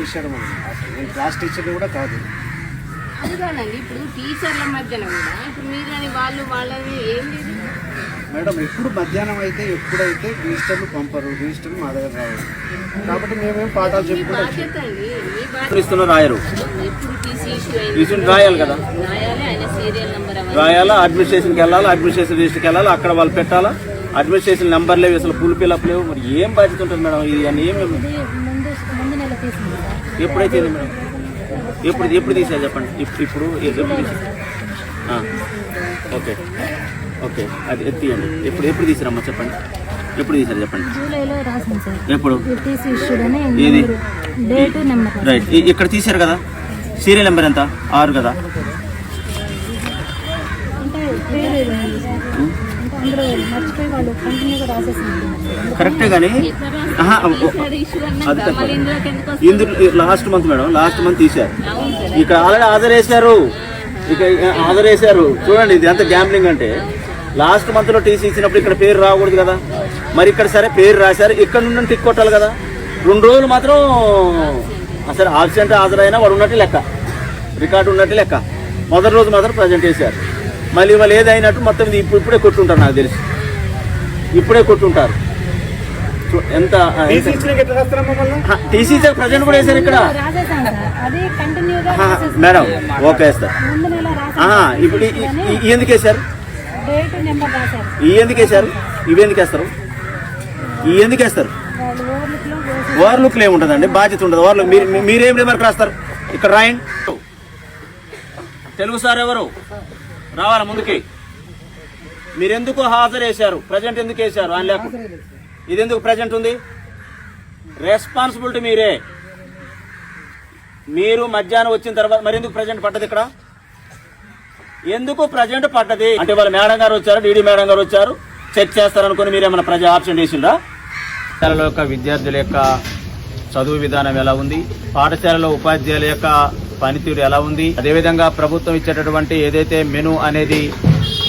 విషయాలు నేను క్లాస్ టీచర్ని కూడా కాదు. అది కాదండి, ఇప్పుడు టీచర్ల మధ్యన కూడా ఇప్పుడు మీరు వాళ్ళని ఏం లేదు మేడం. ఎప్పుడు మధ్యాహ్నం అయితే ఎప్పుడైతే రిజిస్టర్లు పంపరు, రిజిస్టర్లు మా దగ్గర రావు. కాబట్టి మేమేం పాఠాలు చెప్పుకుంటూ రాయరు. రాయాలి కదా, రాయాలా, అడ్మినిస్ట్రేషన్కి వెళ్ళాలి, అడ్మినిస్ట్రేషన్ రిజిస్టర్కి వెళ్ళాలి, అక్కడ వాళ్ళు పెట్టాలా, అడ్మినిస్ట్రేషన్ నెంబర్ లేవు, అసలు ఫుల్ ఫిల్అప్ లేవు. మరి ఏం బాధ్యత ఉంటుంది మేడం? ఇది అని ఏమేమి ఎప్పుడైతే మేడం ఎప్పుడు తీసారు చెప్పండి. ఇప్పుడు ఎప్పుడు తీసారు? ఓకే ఓకే, అది ఎత్తియండి. ఎప్పుడు తీసారమ్మా చెప్పండి, ఎప్పుడు తీసారు చెప్పండి. ఎప్పుడు ఏది రైట్ ఇక్కడ తీసారు కదా, సీరియల్ నెంబర్ ఎంత? 6 కదా. కరెక్టే కానీ ఇందులో last month madam, last month తీశారు. ఇక్కడ ఆల్రెడీ ఆధారేశారు, ఇక ఆధారేశారు. చూడండి ఇది ఎంత గ్యాంబ్లింగ్ అంటే, లాస్ట్ మంత్లో టీసీ ఇచ్చినప్పుడు ఇక్కడ పేరు రాకూడదు కదా, మరి ఇక్కడ సరే పేరు రాశారు, ఇక్కడ నుండి టిక్ కొట్టాలి కదా. 2 రోజులు మాత్రం అసలు ఆబ్సెంట్ హాజరైనా వాడు ఉన్నట్టు లెక్క, రికార్డు ఉన్నట్టు లెక్క. మొదటి రోజు మాత్రం ప్రజెంట్ చేశారు. మళ్ళీ వాళ్ళు ఏదైనట్టు మొత్తం ఇప్పుడే కొట్టుంటారు, నాకు తెలిసి ఇప్పుడే కొట్టుంటారు. ఎంత టీసీ ప్రజెంట్ కూడా వేశారు ఇక్కడ మేడం. ఓకే సార్, ఇప్పుడు ఎందుకు వేశారు? ఎందుకు వేశారు? ఇవి ఎందుకు వేస్తారు? ఎందుకు వేస్తారు? ఓవర్లుక్లో ఏముంటుందండి, బాధ్యత ఉండదు. ఓవర్లు మీరేం రిమార్క్ రాస్తారు? ఇక్కడ రాయండి. తెలుగు సార్ ఎవరు రావాలా ముందుకి? మీరెందుకు హాజరు వేశారు? ప్రజెంట్ ఎందుకు వేశారు? ఆయన లేకుండా ఇది ఎందుకు ప్రజెంట్ ఉంది? రెస్పాన్సిబిలిటీ మీరే. మీరు మధ్యాహ్నం వచ్చిన తర్వాత మరి ఎందుకు ప్రజెంట్ పడ్డది ఇక్కడ? ఎందుకు ప్రజెంట్ పడ్డది అంటే వాళ్ళ మేడం గారు వచ్చారు, డీడీ మేడం గారు వచ్చారు, చెక్ చేస్తారనుకుని మీరేమన్నా ఆబ్సెంట్ చేసిండ్రా? పాఠశాలలో యొక్క విద్యార్థుల యొక్క చదువు విధానం ఎలా ఉంది, పాఠశాలలో ఉపాధ్యాయుల యొక్క పనితీరు ఎలా ఉంది, అదేవిధంగా ప్రభుత్వం ఇచ్చేటటువంటి ఏదైతే మెను అనేది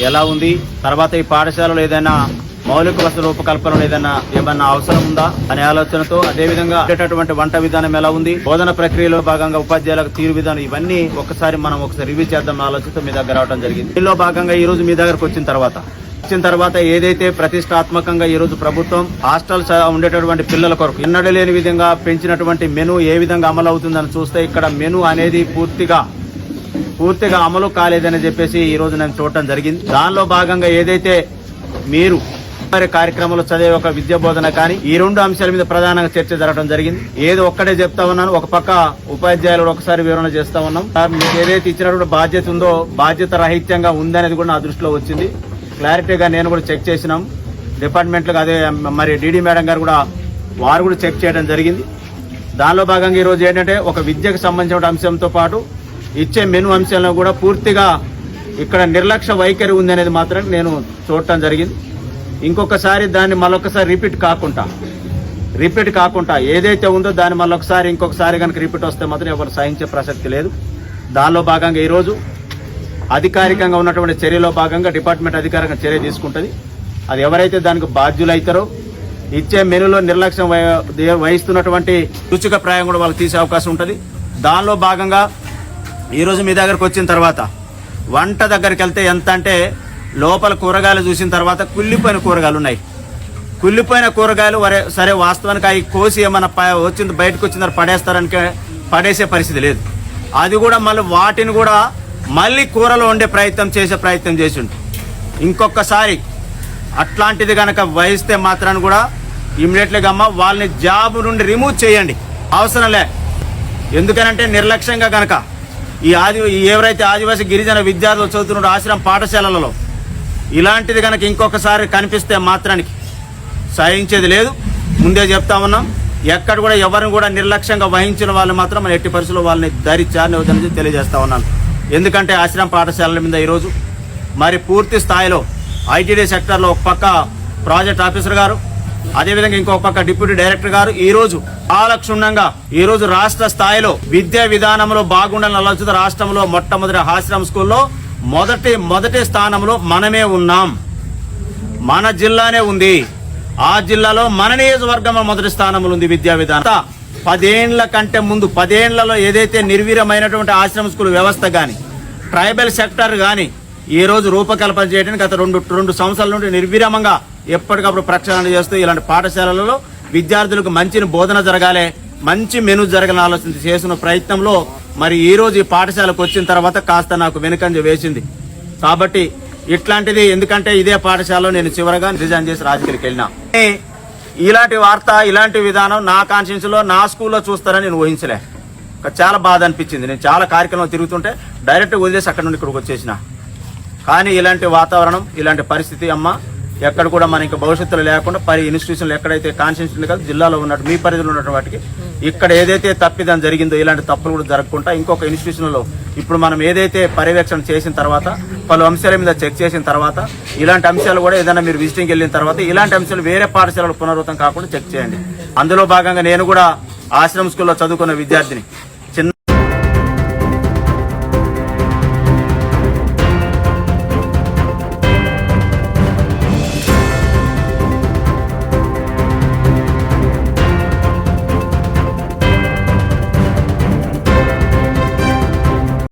ఎలా ఉంది, తర్వాత ఈ పాఠశాలలో ఏదైనా మౌలిక వసతుల రూపకల్పనలో ఏమన్నా అవసరం ఉందా అనే ఆలోచనతో, అదేవిధంగా ఉండేటటువంటి వంట విధానం ఎలా ఉంది, బోధన ప్రక్రియలో భాగంగా ఉపాధ్యాయులకు తీరు విధానం, ఇవన్నీ ఒకసారి రివ్యూ చేద్దాం ఆలోచనతో మీ దగ్గర రావడం జరిగింది. దీనిలో భాగంగా ఈ రోజు మీ దగ్గరకు వచ్చిన తర్వాత ఏదైతే ప్రతిష్టాత్మకంగా ఈ రోజు ప్రభుత్వం హాస్టల్ ఉండేటటువంటి పిల్లల కొరకు ఎన్నడూ లేని విధంగా పెంచినటువంటి మెను ఏ విధంగా అమలు అవుతుందని చూస్తే ఇక్కడ మెను అనేది పూర్తిగా అమలు కాలేదని చెప్పేసి ఈ రోజు నేను చూడటం జరిగింది. దానిలో భాగంగా ఏదైతే మీరు కార్యక్రమంలో చదివే ఒక విద్యా బోధన కానీ ఈ 2 అంశాల మీద ప్రధానంగా చర్చ జరగడం జరిగింది. ఏదో ఒక్కటే చెప్తా ఉన్నాను, ఒక పక్క ఉపాధ్యాయులు ఒకసారి వివరణ చేస్తా ఉన్నాం. మీకు ఏదైతే ఇచ్చినటువంటి బాధ్యత ఉందో బాధ్యత రహిత్యంగా ఉందనేది కూడా నా దృష్టిలో వచ్చింది. క్లారిటీగా నేను కూడా చెక్ చేసినాం డిపార్ట్మెంట్లకు, అదే మరి డీడీ మేడం గారు కూడా వారు కూడా చెక్ చేయడం జరిగింది. దానిలో భాగంగా ఈరోజు ఏంటంటే ఒక విద్యకు సంబంధించిన అంశంతో పాటు ఇచ్చే మెను అంశాలను కూడా పూర్తిగా ఇక్కడ నిర్లక్ష్య వైఖరి ఉంది అనేది మాత్రం నేను చూడటం జరిగింది. ఇంకొకసారి దాన్ని మళ్ళొకసారి రిపీట్ కాకుండా ఏదైతే ఉందో దాన్ని మళ్ళొకసారి ఇంకొకసారి కనుక రిపీట్ వస్తే మాత్రం ఎవరు సహించే ప్రసక్తి లేదు. దానిలో భాగంగా ఈరోజు అధికారికంగా ఉన్నటువంటి చర్యలో భాగంగా డిపార్ట్మెంట్ అధికారికంగా చర్య తీసుకుంటుంది. అది ఎవరైతే దానికి బాధ్యులైతారో ఇచ్చే మెనులో నిర్లక్ష్యం వహిస్తున్నటువంటి సూచిక ప్రాయం కూడా వాళ్ళకి తీసే అవకాశం ఉంటుంది. దానిలో భాగంగా ఈరోజు మీ దగ్గరకు వచ్చిన తర్వాత వంట దగ్గరికి వెళ్తే ఎంత అంటే లోపల కూరగాయలు చూసిన తర్వాత కుళ్ళిపోయిన కూరగాయలు ఉన్నాయి. కుళ్ళిపోయిన కూరగాయలు సరే వాస్తవానికి అవి కోసి ఏమన్నా వచ్చింది బయటకు వచ్చిన పడేస్తారని పడేసే పరిస్థితి లేదు. అది కూడా మళ్ళీ వాటిని కూడా మళ్ళీ కూరలో వండే ప్రయత్నం చేసిండు. ఇంకొకసారి అట్లాంటిది కనుక వహిస్తే మాత్రాన్ని కూడా ఇమ్మీడియట్లీగా వాళ్ళని జాబ్ నుండి రిమూవ్ చేయండి, అవసరం లే. ఎందుకనంటే నిర్లక్ష్యంగా కనుక ఎవరైతే ఆదివాసీ గిరిజన విద్యార్థులు చదువుతున్న ఆశ్రమ పాఠశాలలలో ఇలాంటిది కనుక ఇంకొకసారి కనిపిస్తే మాత్రానికి సహించేది లేదు. ముందే చెప్తా ఉన్నాం, ఎక్కడ కూడా ఎవరిని కూడా నిర్లక్ష్యంగా వహించిన వాళ్ళు మాత్రం మన ఎట్టి పరిస్థితుల్లో వాళ్ళని ధరించాలని వద్దని తెలియజేస్తా ఉన్నాను. ఎందుకంటే ఆశ్రమ పాఠశాలల మీద ఈరోజు మరి పూర్తి స్థాయిలో ఐటీడీ సెక్టర్లో ఒక పక్క ప్రాజెక్ట్ ఆఫీసర్ గారు, అదేవిధంగా ఇంకొక పక్క డిప్యూటీ డైరెక్టర్ గారు ఈరోజు చాలా క్షుణ్ణంగా ఈరోజు రాష్ట్ర స్థాయిలో విద్యా విధానంలో బాగుండాలని ఆలోచిత రాష్ట్రంలో మొట్టమొదటి ఆశ్రమ స్కూల్లో మొదటి స్థానంలో మనమే ఉన్నాం. మన జిల్లానే ఉంది. ఆ జిల్లాలో మన నియోజకవర్గంలో మొదటి స్థానంలో ఉంది విద్యా విధానం. 10 ఏండ్ల కంటే ముందు 10 ఏండ్లలో ఏదైతే నిర్వీర్యమైనటువంటి ఆశ్రమ స్కూల్ వ్యవస్థ కానీ ట్రైబల్ సెక్టర్ కానీ ఈ రోజు రూపకల్పన చేయడానికి గత రెండు సంవత్సరాల నుండి నిర్విరామంగా ఎప్పటికప్పుడు ప్రక్షాళన చేస్తూ ఇలాంటి పాఠశాలలలో విద్యార్థులకు మంచి బోధన జరగాలి, మంచి మెను జరగాలని ఆలోచన చేసిన ప్రయత్నంలో మరి ఈ రోజు ఈ పాఠశాలకు వచ్చిన తర్వాత కాస్త నాకు వెనుకంజ వేసింది. కాబట్టి ఇట్లాంటిది ఎందుకంటే ఇదే పాఠశాలలో నేను చివరగా రిజైన్ చేసి రాజకీయాలకు వెళ్ళినా. ఇలాంటి వార్త ఇలాంటి విధానం నా కాన్స్టిట్యూన్సీ లో నా స్కూల్లో చూస్తారని నేను ఊహించలే. చాలా బాధ అనిపించింది. నేను చాలా కార్యక్రమాలు తిరుగుతుంటే డైరెక్ట్ వదిలేసి అక్కడ నుండి ఇక్కడికి వచ్చేసిన. కానీ ఇలాంటి వాతావరణం ఇలాంటి పరిస్థితి అమ్మ ఎక్కడ కూడా మన ఇంకా భవిష్యత్తులో లేకుండా ఇన్స్టిట్యూషన్లు ఎక్కడైతే కాన్స్టిట్యూన్సీ కాదు జిల్లాలో ఉన్నట్టు మీ పరిధిలో ఉన్నటువంటి వాటికి ఇక్కడ ఏదైతే తప్పిదం జరిగిందో ఇలాంటి తప్పులు కూడా జరగకుండా ఇంకొక ఇన్స్టిట్యూషన్లో ఇప్పుడు మనం ఏదైతే పర్యవేక్షణ చేసిన తర్వాత పలు అంశాల మీద చెక్ చేసిన తర్వాత ఇలాంటి అంశాలు కూడా ఏదైనా మీరు విజిటింగ్ వెళ్ళిన తర్వాత ఇలాంటి అంశాలు వేరే పాఠశాలలో పునరావృతం కాకుండా చెక్ చేయండి. అందులో భాగంగా నేను కూడా ఆశ్రమ స్కూల్లో చదువుకున్న విద్యార్థిని.